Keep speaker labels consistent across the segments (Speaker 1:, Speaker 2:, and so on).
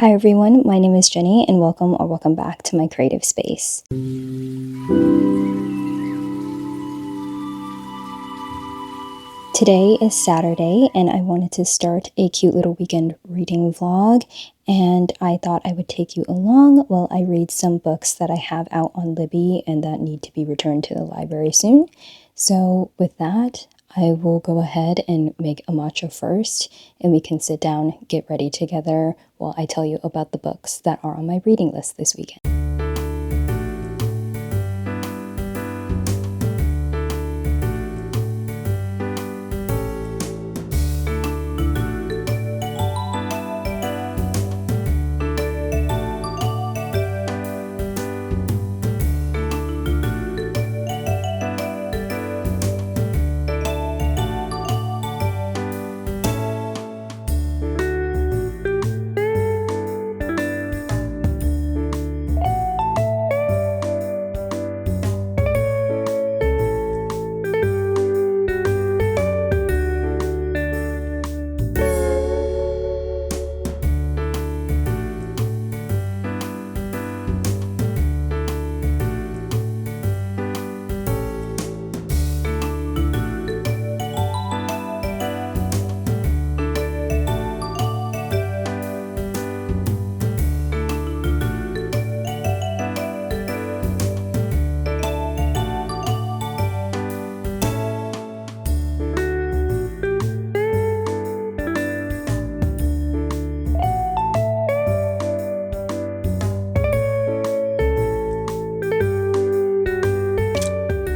Speaker 1: Hi everyone, my name is Jenny and welcome back to my creative space. Today is Saturday and I wanted to start a cute little weekend reading vlog, and I thought I would take you along while I read some books that I have out on Libby and that need to be returned to the library soon. So with that, I will go ahead and make a matcha first and we can sit down, get ready together while I tell you about the books that are on my reading list this weekend.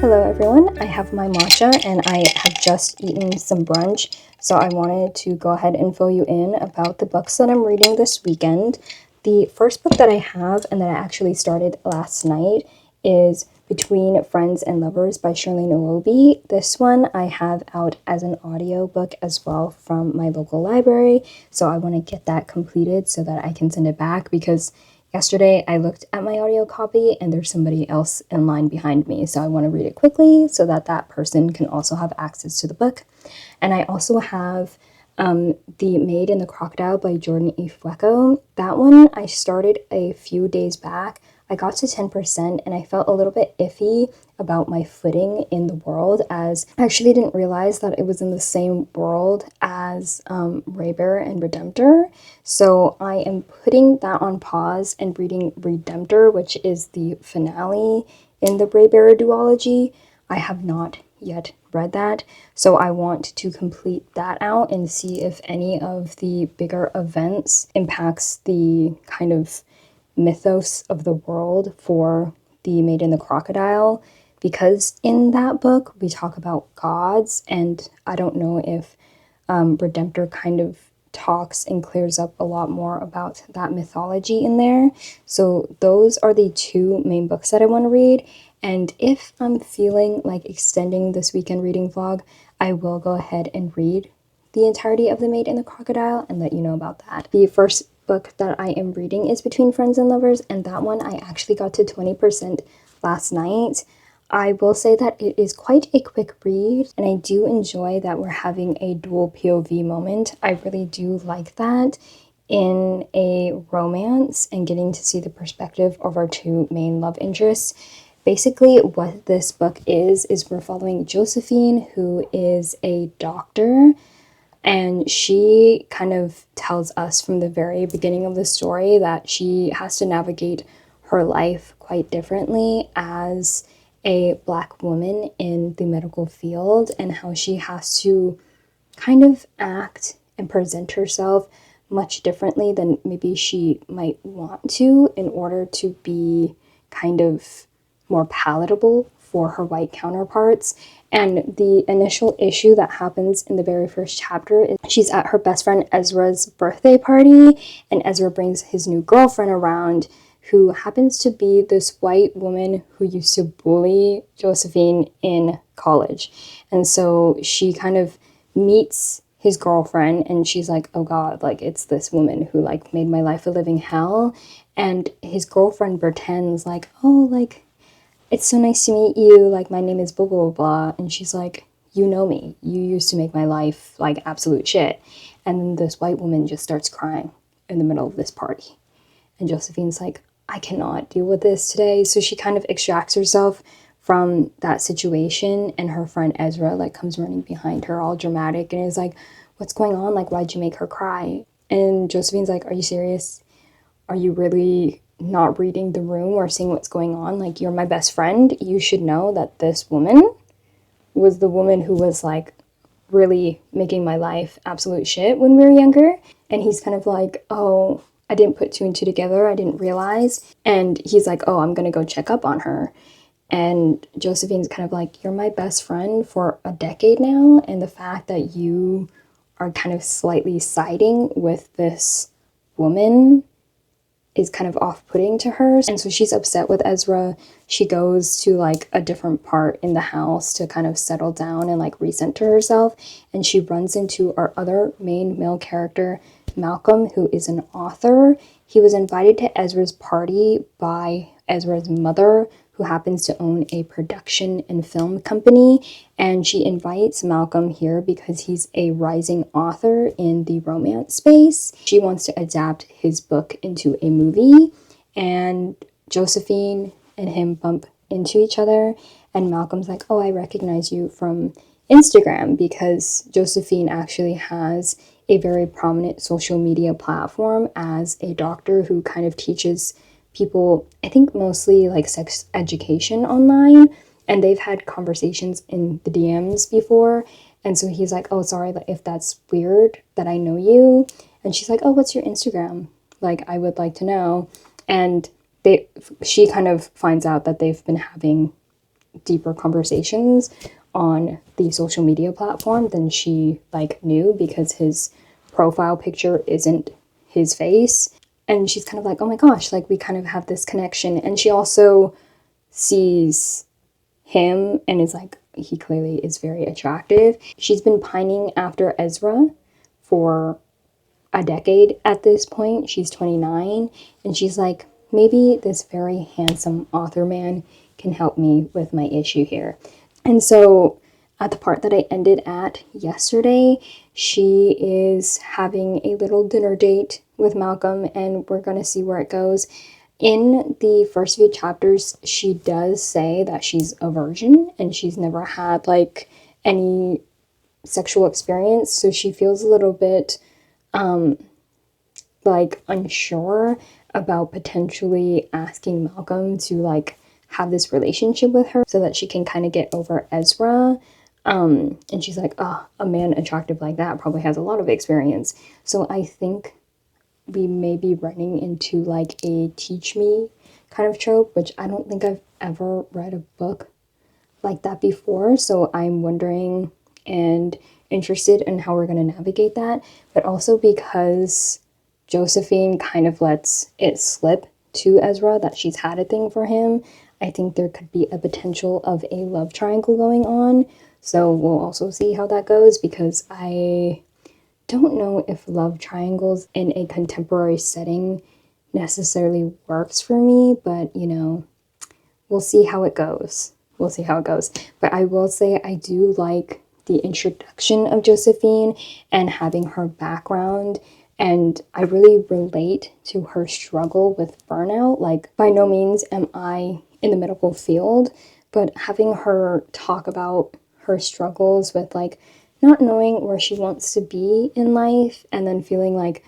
Speaker 1: Hello everyone, I have my matcha and I have just eaten some brunch, so I wanted to go ahead and fill you in about the books that I'm reading this weekend. The first book that I have and that I actually started last night is Between Friends and Lovers by Shirlene Iwobi. This one I have out as an audio book as well from my local library, so I want to get that completed so that I can send it back because yesterday I looked at my audio copy and there's somebody else in line behind me, so I want to read it quickly so that that person can also have access to the book. And I also have The Maid and the Crocodile by Jordan E. Flecko. That one I started a few days back. I got to 10% and I felt a little bit iffy about my footing in the world, as I actually didn't realize that it was in the same world as Raybearer and Redemptor. So I am putting that on pause and reading Redemptor, which is the finale in the Raybearer duology. I have not yet read that, so I want to complete that out and see if any of the bigger events impacts the kind of mythos of the world for The Maid and the Crocodile, because in that book we talk about gods, and I don't know if Redemptor kind of talks and clears up a lot more about that mythology in there. So those are the two main books that I want to read, and if I'm feeling like extending this weekend reading vlog, I will go ahead and read the entirety of The Maid and the Crocodile and let you know about that. The first book that I am reading is Between Friends and Lovers, and that one I actually got to 20% last night. I will say that it is quite a quick read, and I do enjoy that we're having a dual POV moment. I really do like that in a romance and getting to see the perspective of our two main love interests. Basically, what this book is we're following Josephine, who is a doctor, and she kind of tells us from the very beginning of the story that she has to navigate her life quite differently as a Black woman in the medical field, and how she has to kind of act and present herself much differently than maybe she might want to in order to be kind of more palatable for her white counterparts. And the initial issue that happens in the very first chapter is she's at her best friend Ezra's birthday party, and Ezra brings his new girlfriend around, who happens to be this white woman who used to bully Josephine in college. And so she kind of meets his girlfriend and she's like, oh god, like it's this woman who like made my life a living hell. And his girlfriend pretends like, oh, like it's so nice to meet you, like my name is blah blah blah, and she's like, you know me, you used to make my life like absolute shit. And then this white woman just starts crying in the middle of this party. And Josephine's like, I cannot deal with this today. So she kind of extracts herself from that situation, and her friend Ezra like comes running behind her all dramatic and is like, what's going on? Like, why'd you make her cry? And Josephine's like, are you serious? Are you really not reading the room or seeing what's going on? Like, you're my best friend. You should know that this woman was the woman who was like really making my life absolute shit when we were younger. And he's kind of like, oh, I didn't put two and two together. I didn't realize. And he's like, oh, I'm going to go check up on her. And Josephine's kind of like, you're my best friend for a decade now. And the fact that you are kind of slightly siding with this woman is kind of off-putting to her. And so she's upset with Ezra. She goes to like a different part in the house to kind of settle down and like recenter herself. And she runs into our other main male character, Malcolm, who is an author. He was invited to Ezra's party by Ezra's mother, who happens to own a production and film company. And she invites Malcolm here because he's a rising author in the romance space. She wants to adapt his book into a movie, and Josephine and him bump into each other, and Malcolm's like, oh, I recognize you from Instagram, because Josephine actually has a very prominent social media platform as a doctor who kind of teaches people, I think mostly like sex education online, and they've had conversations in the DMs before. And so he's like, oh, sorry if that's weird that I know you. And she's like, oh, what's your Instagram? Like, I would like to know. And she kind of finds out that they've been having deeper conversations on the social media platform than she like knew, because his profile picture isn't his face. And she's kind of like, oh my gosh, like we kind of have this connection. And she also sees him and is like, he clearly is very attractive. She's been pining after Ezra for a decade at this point. She's 29, and she's like, maybe this very handsome author man can help me with my issue here. And so at the part that I ended at yesterday, she is having a little dinner date with Malcolm, and we're going to see where it goes. In the first few chapters, she does say that she's a virgin and she's never had like any sexual experience, so she feels a little bit like unsure about potentially asking Malcolm to like have this relationship with her so that she can kind of get over Ezra. And she's like, oh, a man attractive like that probably has a lot of experience. So I think we may be running into like a teach me kind of trope, which I don't think I've ever read a book like that before. So I'm wondering and interested in how we're going to navigate that. But also because Josephine kind of lets it slip to Ezra that she's had a thing for him, I think there could be a potential of a love triangle going on. So we'll also see how that goes, because I don't know if love triangles in a contemporary setting necessarily works for me, but you know, we'll see how it goes. We'll see how it goes. But I will say I do like the introduction of Josephine and having her background, and I really relate to her struggle with burnout. Like, by no means am I in the medical field, but having her talk about her struggles with like not knowing where she wants to be in life, and then feeling like,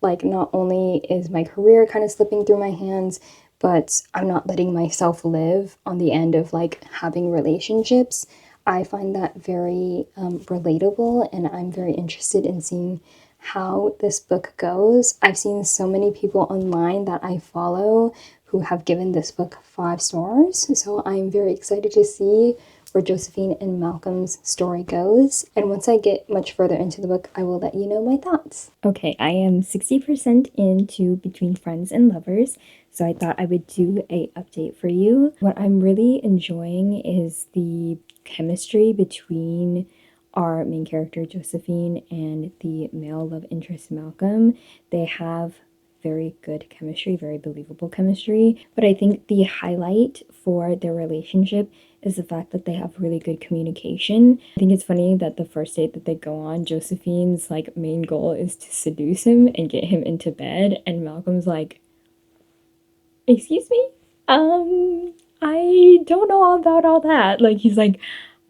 Speaker 1: like not only is my career kind of slipping through my hands, but I'm not letting myself live on the end of like having relationships. I find that very relatable, and I'm very interested in seeing how this book goes. I've seen so many people online that I follow who have given this book 5 stars, so I'm very excited to see where Josephine and Malcolm's story goes. And once I get much further into the book, I will let you know my thoughts. Okay, I am 60% into Between Friends and Lovers, so I thought I would do a update for you. What I'm really enjoying is the chemistry between our main character Josephine and the male love interest Malcolm. They have very good chemistry, very believable chemistry. But I think the highlight for their relationship
Speaker 2: is the fact that they have really good communication. I think it's funny that the first date that they go on, Josephine's like main goal is to seduce him and get him into bed, and Malcolm's like, excuse me? I don't know about all that. Like, he's like,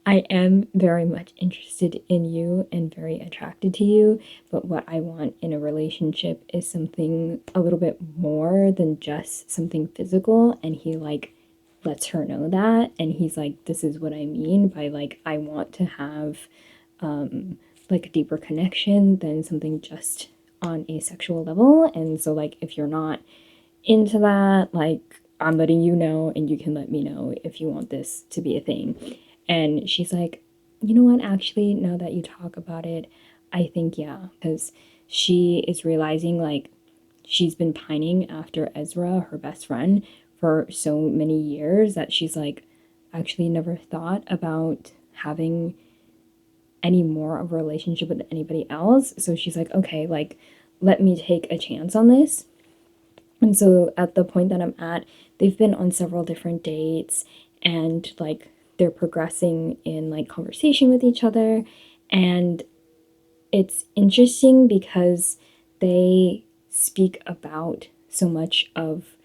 Speaker 2: I am very much interested in you and very attracted to you, but what I want in a relationship is something a little bit more than just something physical. And he like lets her know that, and he's like, this is what I mean by like, I want to have like a deeper connection than something just on a sexual level. And so like, if you're not into that, like, I'm letting you know, and you can let me know if you want this to be a thing. And she's like, you know what, actually, now that you talk about it, I think, yeah, because she is realizing like she's been pining after Ezra, her best friend, for so many years that she's like, actually never thought about having any more of a relationship with anybody else. So she's like, okay, like, let me take a chance on this. And so at the point that I'm at, they've been on several different dates, and like they're progressing in like conversation with each other. And it's interesting because they speak about so much of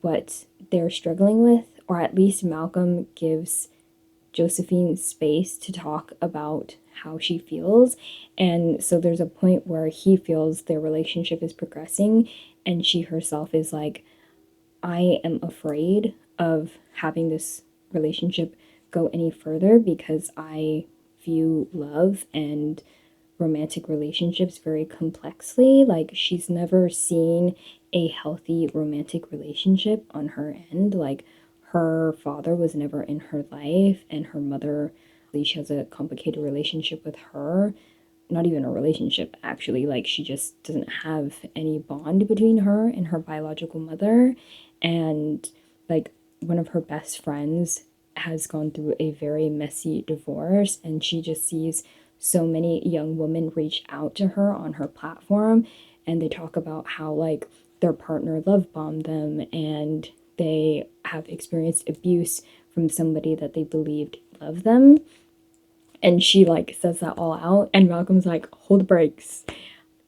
Speaker 2: what they're struggling with, or at least Malcolm gives Josephine space to talk about how she feels. And so there's a point where he feels their relationship is progressing, and she herself is like, I am afraid of having this relationship go any further because I view love and romantic relationships very complexly. Like, she's never seen a healthy romantic relationship on her end. Like, her father was never in her life, and her mother, she has a complicated relationship with her. Not even a relationship, actually. Like, she just doesn't have any bond between her and her biological mother. And like, one of her best friends has gone through a very messy divorce, and she just sees so many young women reach out to her on her platform, and they talk about how like their partner love bombed them, and they have experienced abuse from somebody that they believed loved them. And she like says that all out, and Malcolm's like, hold the brakes,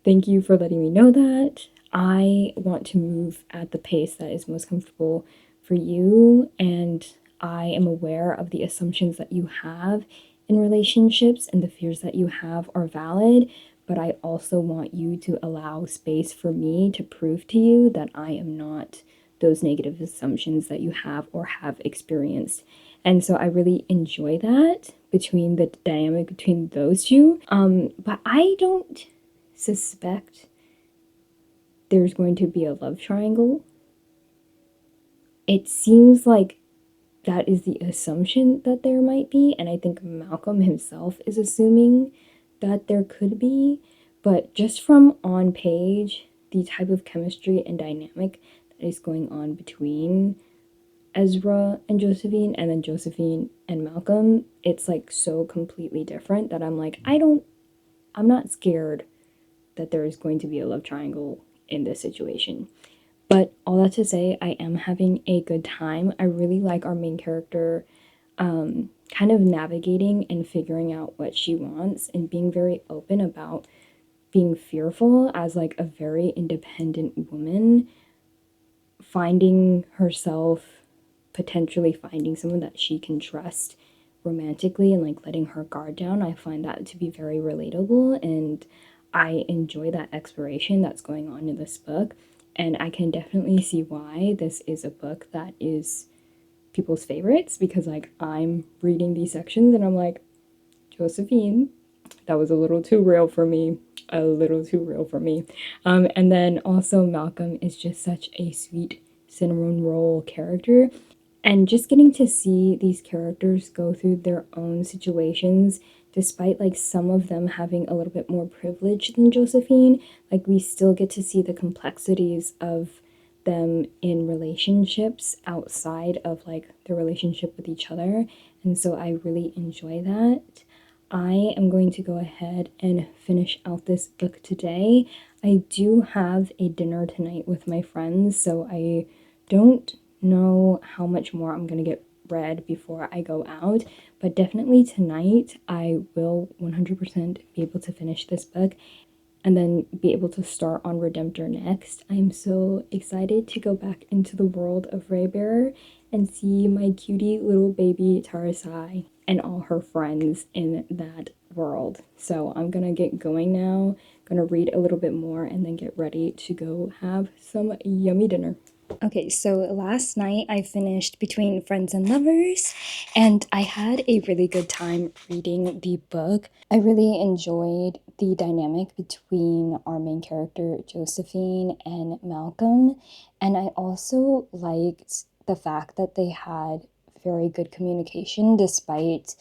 Speaker 2: thank you for letting me know that. I want to move at the pace that is most comfortable for you, and I am aware of the assumptions that you have in relationships, and the fears that you have are valid, but I also want you to allow space for me to prove to you that I am not those negative assumptions that you have or have experienced. And so I really enjoy that between the dynamic between those two. But I don't suspect there's going to be a love triangle. It seems like that is the assumption that there might be, and I think Malcolm himself is assuming that there could be. But just from on page, the type of chemistry and dynamic that is going on between Ezra and Josephine, and then Josephine and Malcolm, it's like so completely different that I'm like, I'm not scared that there is going to be a love triangle in this situation. But all that to say, I am having a good time. I really like our main character kind of navigating and figuring out what she wants and being very open about being fearful as like a very independent woman, finding herself, potentially finding someone that she can trust romantically and like letting her guard down. I find that to be very relatable, and I enjoy that exploration that's going on in this book. And I can definitely see why this is a book that is people's favorites, because like I'm reading these sections and I'm like, Josephine, that was a little too real for me. A little too real for me. And then also Malcolm is just such a sweet cinnamon roll character. And just getting to see these characters go through their own situations, despite like some of them having a little bit more privilege than Josephine, like we still get to see the complexities of them in relationships outside of like their relationship with each other. And so I really enjoy that. I am going to go ahead and finish out this book today. I do have a dinner tonight with my friends, so I don't know how much more I'm going to get read before I go out, but definitely tonight I will 100% be able to finish this book and then be able to start on Redemptor next. I'm so excited to go back into the world of Raybearer and see my cutie little baby Tarasai and all her friends in that world. So I'm gonna get going now, gonna read a little bit more and then get ready to go have some yummy dinner. Okay, so last night I finished Between Friends and Lovers, and I had a really good time reading the book. I really enjoyed the dynamic between our main character, Josephine, and Malcolm, and I also liked the fact that they had very good communication despite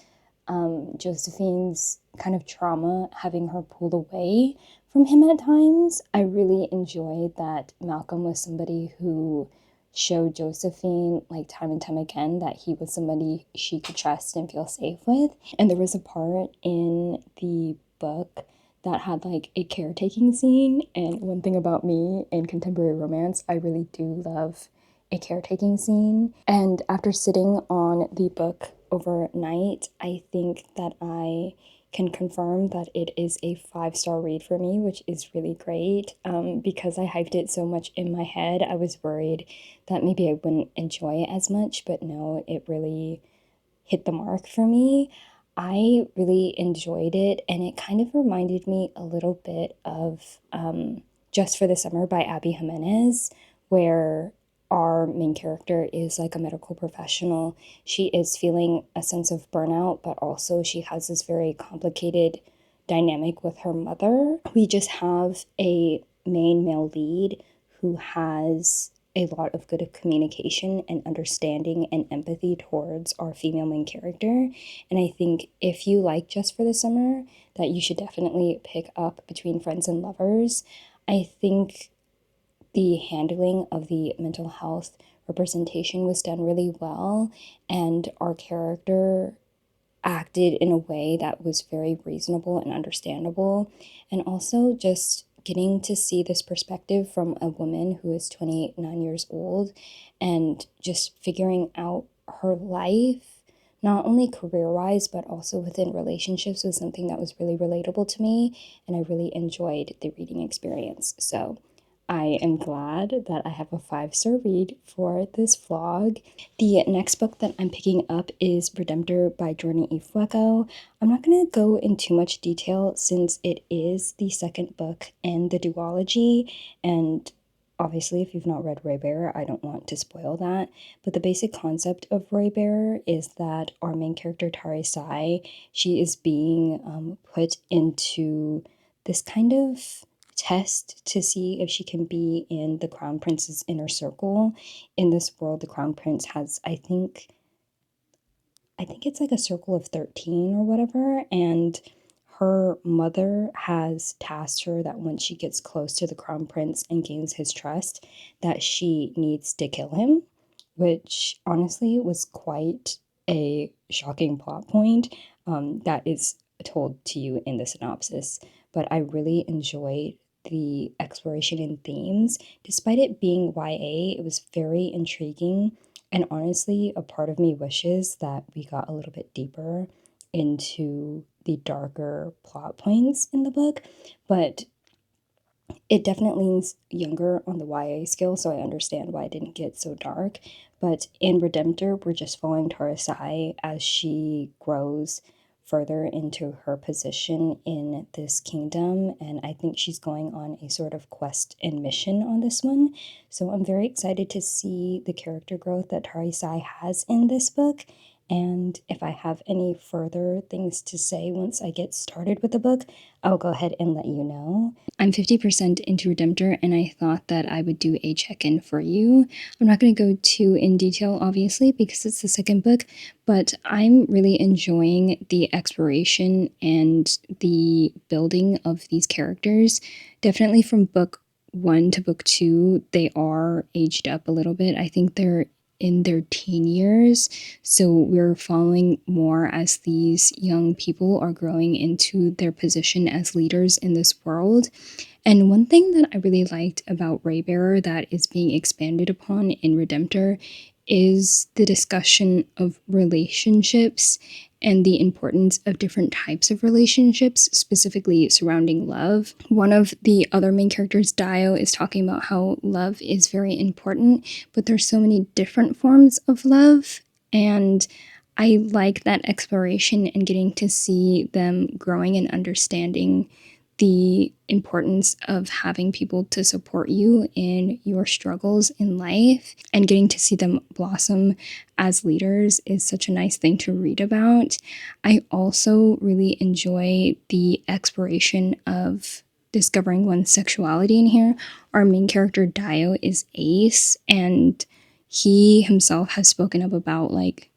Speaker 2: Josephine's kind of trauma having her pulled away from him at times. I really enjoyed that Malcolm was somebody who showed Josephine, like time and time again, that he was somebody she could trust and feel safe with. And there was a part in the book that had like a caretaking scene. And one thing about me in contemporary romance, I really do love a caretaking scene. And after sitting on the book overnight, I think that I can confirm that it is a 5-star read for me, which is really great. Because I hyped it so much in my head, I was worried that maybe I wouldn't enjoy it as much, but no, it really hit the mark for me. I really enjoyed it, and it kind of reminded me a little bit of Just for the Summer by Abby Jimenez, where our main character is like a medical professional. She is feeling a sense of burnout, but also she has this very complicated dynamic with her mother. We just have a main male lead who has a lot of good communication and understanding and empathy towards our female main character. And I think if you like Just for the Summer, that you should definitely pick up Between Friends and Lovers. I think the handling of the mental health representation was done really well, and our character acted in a way that was very reasonable and understandable. And also, just getting to see this perspective from a woman who is 29 years old and just figuring out her life, not only career wise, but also within relationships, was something that was really relatable to me. And I really enjoyed the reading experience. So, I am glad that I have a 5-star read for this vlog. The next book that I'm picking up is Redemptor by Jordan E. Fleco. I'm not going to go in too much detail since it is the second book in the duology, and obviously if you've not read Raybearer, I don't want to spoil that, but the basic concept of Raybearer is that our main character, Tari Sai, she is being put into this kind of test to see if she can be in the Crown Prince's inner circle. In this world, the Crown Prince has, I think it's like a circle of 13 or whatever, and her mother has tasked her that once she gets close to the Crown Prince and gains his trust, that she needs to kill him, which honestly was quite a shocking plot point that is told to you in the synopsis. But I really enjoyed the exploration in themes. Despite it being YA, it was very intriguing. And honestly, a part of me wishes that we got a little bit deeper into the darker plot points in the book. But it definitely leans younger on the YA scale, so I understand why it didn't get so dark. But in Redemptor, we're just following Tarasai as she grows further into her position in this kingdom, and I think she's going on a sort of quest and mission on this one. So I'm very excited to see the character growth that Tarasai has in this book. And if I have any further things to say once I get started with the book, I'll go ahead and let you know. I'm 50% into Redemptor, and I thought that I would do a check-in for you. I'm not going to go too in detail, obviously, because it's the second book, but I'm really enjoying the exploration and the building of these characters. Definitely from book 1 to book 2, they are aged up a little bit. I think they're in their teen years, so we're following more as these young people are growing into their position as leaders in this world. And one thing that I really liked about Raybearer that is being expanded upon in Redemptor
Speaker 1: is the discussion of relationships and the importance of different types of relationships, specifically surrounding love. One of the other main characters, Dio, is talking about how love is very important, but there's so many different forms of love, and I like that exploration and getting to see them growing and understanding the importance of having people to support you in your struggles in life, and getting to see them blossom as leaders is such a nice thing to read about. I also really enjoy the exploration of discovering one's sexuality in here. Our main character, Dio, is Ace, and he himself has spoken up about, like,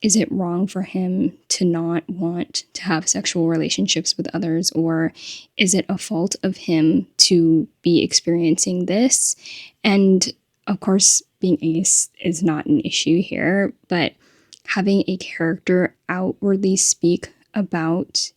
Speaker 1: is it wrong for him to not want to have sexual relationships with others, or is it a fault of him to be experiencing this? And of course, being Ace is not an issue here, but having a character outwardly speak about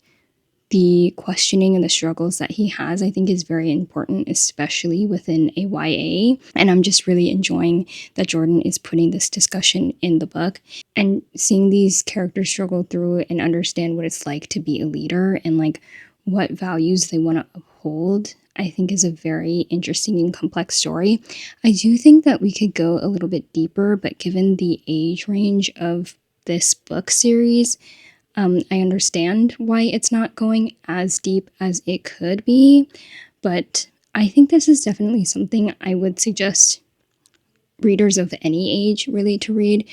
Speaker 1: the questioning and the struggles that he has, I think, is very important, especially within a YA. And I'm just really enjoying that Jordan is putting this discussion in the book, and seeing these characters struggle through and understand what it's like to be a leader and like what values they want to uphold, I think is a very interesting and complex story. I do think that we could go a little bit deeper, but given the age range of this book series, I understand why it's not going as deep as it could be, but I think this is definitely something I would suggest readers of any age really to read.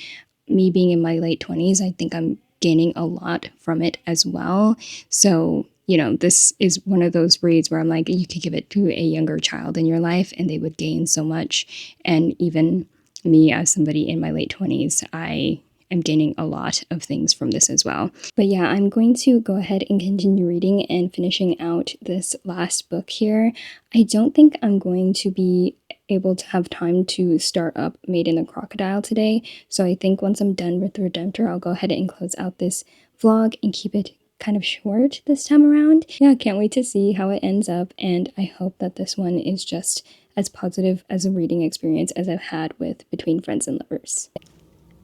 Speaker 1: Me being in my late 20s, I think I'm gaining a lot from it as well. So, this is one of those reads where I'm like, you could give it to a younger child in your life and they would gain so much. And even me, as somebody in my late 20s, I am gaining a lot of things from this as well. But yeah, I'm going to go ahead and continue reading and finishing out this last book here. I don't think I'm going to be able to have time to start up Made in the Crocodile today, so I think once I'm done with Redemptor, I'll go ahead and close out this vlog and keep it kind of short this time around. Yeah, can't wait to see how it ends up, and I hope that this one is just as positive as a reading experience as I've had with Between Friends and Lovers.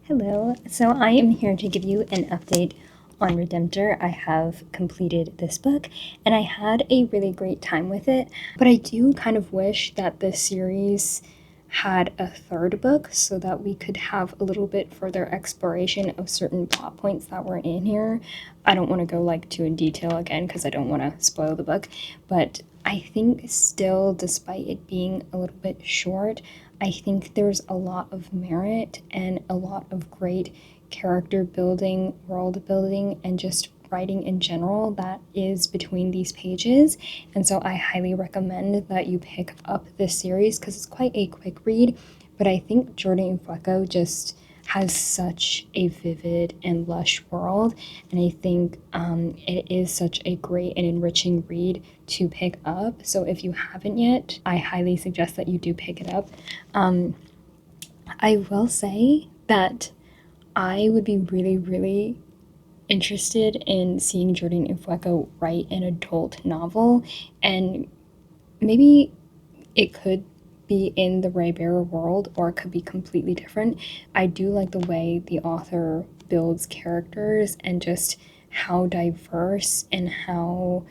Speaker 1: Hello, so I am here to give you an update on Redemptor. I have completed this book and I had a really great time with it, but I do kind of wish that this series had a third book so that we could have a little bit further exploration of certain plot points that were in here. I don't want to go like too in detail again because I don't want to spoil the book, but I think still, despite it being a little bit short, I think there's a lot of merit and a lot of great character building, world building, and just writing in general that is between these pages. And so I highly recommend that you pick up this series because it's quite a quick read. But I think Jordan Infleco just has such a vivid and lush world, and I think it is such a great and enriching read to pick up. So if you haven't yet, I highly suggest that you do pick it up. I will say that I would be really, really interested in seeing Jordan Infleco write an adult novel, and maybe it could be in the Raybearer world or it could be completely different. I do like the way the author builds characters and just how diverse and how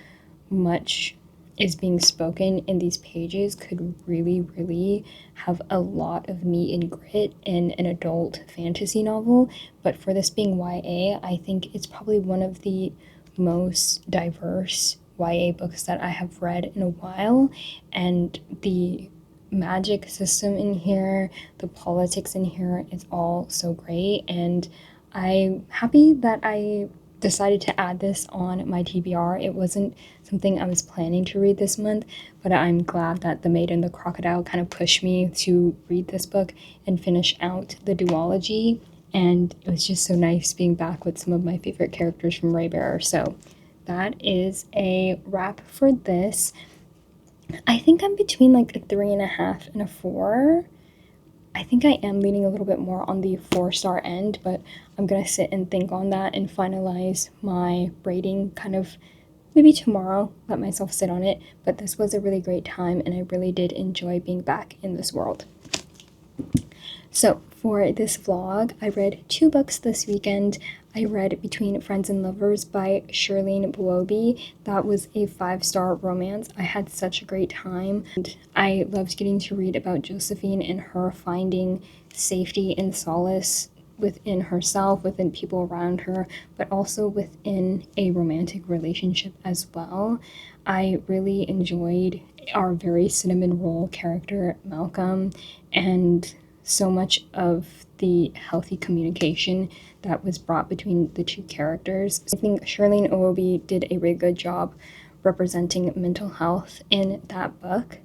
Speaker 1: much is being spoken in these pages could really, really have a lot of meat and grit in an adult fantasy novel. But for this being YA, I think it's probably one of the most diverse YA books that I have read in a while, and the magic system in here, the politics in here is all so great, and I'm happy that I decided to add this on my TBR. It wasn't something I was planning to read this month, but I'm glad that The Maid and the Crocodile kind of pushed me to read this book and finish out the duology, and it was just so nice being back with some of my favorite characters from Raybearer. So that is a wrap for this. I think I'm between like a 3.5 and a 4. I think I am leaning a little bit more on the 4-star end, but I'm gonna sit and think on that and finalize my rating kind of maybe tomorrow, let myself sit on it. But this was a really great time and I really did enjoy being back in this world. So for this vlog. I read 2 books this weekend. I read Between Friends and Lovers by Shirlene Buobi. That was a 5-star romance. I had such a great time. And I loved getting to read about Josephine and her finding safety and solace within herself, within people around her, but also within a romantic relationship as well. I really enjoyed our very cinnamon roll character, Malcolm, and so much of the healthy communication that was brought between the two characters. I think Shirlene Buobi did a really good job representing mental health in that book.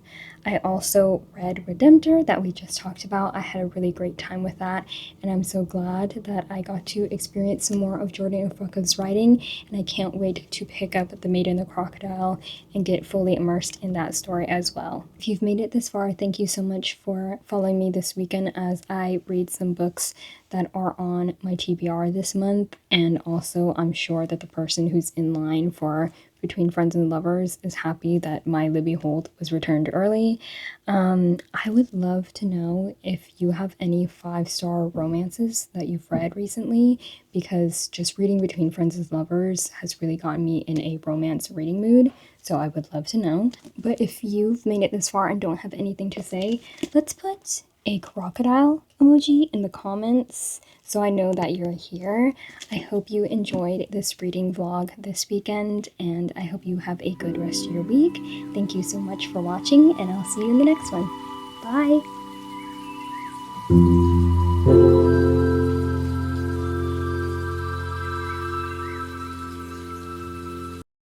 Speaker 1: I also read Redemptor that we just talked about. I had a really great time with that, and I'm so glad that I got to experience some more of Jordan Ufuka's writing, and I can't wait to pick up The Maid and the Crocodile and get fully immersed in that story as well. If you've made it this far, thank you so much for following me this weekend as I read some books that are on my TBR this month, and also I'm sure that the person who's in line for Between Friends and Lovers is happy that My Libby Holt was returned early. I would love to know if you have any 5-star romances that you've read recently, because just reading Between Friends and Lovers has really gotten me in a romance reading mood, so I would love to know. But if you've made it this far and don't have anything to say, let's put a crocodile emoji in the comments so I know that you're here. I hope you enjoyed this reading vlog this weekend, and I hope you have a good rest of your week. Thank you so much for watching, and I'll see you in the next one. Bye!